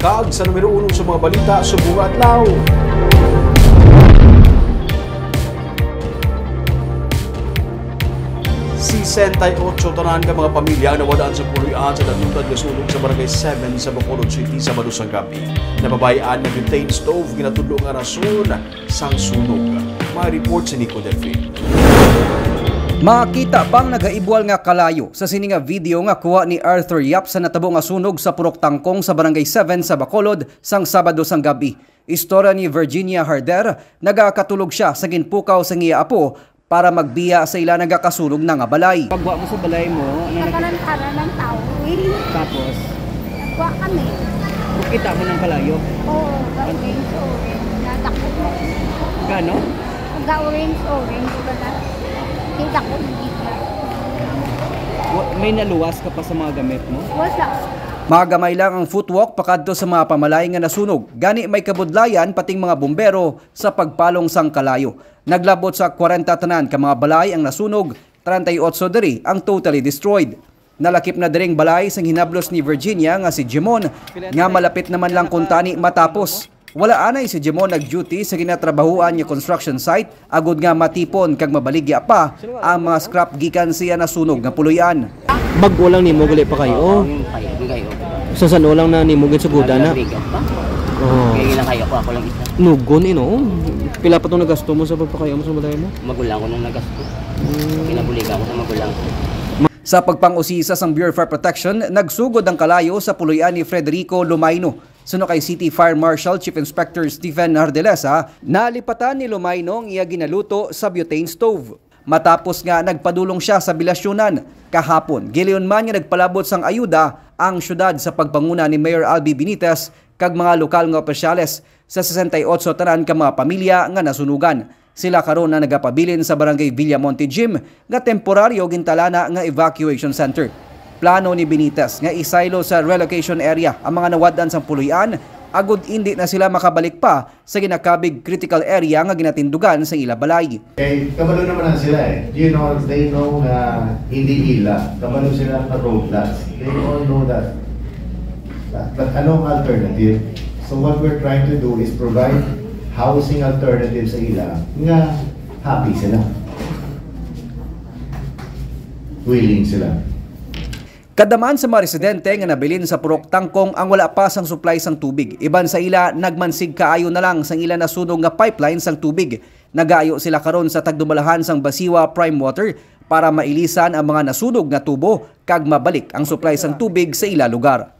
Kag sa numero 1 sa mga balita sa buong adlaw. Si 68 tanan ka mga pamilya ang nawadaan sa puloy-an sa natutad nga sunog sa barangay 7 sa Bacolod City sa Madusang gabi. Nababayaan na butane stove ginatudlo nga rason sang sunog. May report si Nico Delfin. Makita pang nagaibwal nga kalayo sa sini nga video nga kuha ni Arthur Yap sa natabo nga sunog sa Purok Tangkong sa barangay 7 sa Bacolod sang Sabado sang gabi. Istorya ni Virginia Harder, nagakatulog siya sa ginpukaw sa iya apo para magbiya sa ila nagakasunog na nga balay. Pagwa mo sa balay mo, nagkaroon ng tao. Tapos? Nagwa kami. Kita mo ng kalayo? Oo, orange. Nadakot mo. Gano? Orange. Kita ko hindi ka. May naluwas ka pa sa mga gamit mo? Wala. Magamay lang ang footwalk pakadto sa mga pamalay nga nasunog. Gani may kabudlayan pating mga bumbero sa pagpalong sang kalayo. Naglabot sa 40 tanan ka mga balay ang nasunog, 38 diri ang totally destroyed. Nalakip na diring balay sang hinablos ni Virginia nga si Jimon nga malapit naman lang kuntani matapos. Wala anay si Jimon nag-duty sa ginatrabahuan niya construction site agud nga matipon kag mabaligya pa ang mga scrap gikan siya nasunog nga puloy-an. Bago lang nimo gali pa kayo. Sa sano lang na nimo gid sugudan na. Oh. Kaya lang kayo ako lang isa. Nugon Pila pa tong nagasto mo sa pagpakayo mo sa balay mo? Magulang ko nung nagasto. Pinabuligan ko sa magulang ko. Sa pagpang-usisa sang Bureau of Fire Protection, nagsugod ang kalayo sa puloy-an ni Frederico Lumayno. Suno kay City Fire Marshal Chief Inspector Stephen Ardelesa, nalipatan ni Lumayno ang iya ginaluto sa butane stove. Matapos nga nagpadulong siya sa bilasyonan kahapon, giliyon man nga nagpalabot sang ayuda ang syudad sa pagpanguna ni Mayor Albi Benitez kag mga lokal nga opisyales sa 68 tanan ka mga pamilya nga nasunugan. Sila karon na nagapabilin sa barangay Villamonte Gym nga temporaryo gintalana nga evacuation center. Plano ni Benitez nga isaylo sa relocation area ang mga nawadan sang puloy-an agud hindi na sila makabalik pa sa ginakabig critical area nga ginatindugan sa ila balay. Kabalo naman sila they know na hindi ila. Kabalo sila sa roadblocks. They all know that. But anong alternative? So what we're trying to do is provide housing alternatives sa ila nga happy sila. Willing sila. Kadaman sa mga residente nga nabilin sa Purok Tangkong ang wala pa sang supply sang tubig. Iban sa ila nagmansig kaayo na lang sang ila nasunog nga pipeline sang tubig. Nagaayo sila karon sa tagdumalahan sang Basiwa Prime Water para mailisan ang mga nasunog nga tubo kag mabalik ang supply sang tubig sa ila lugar.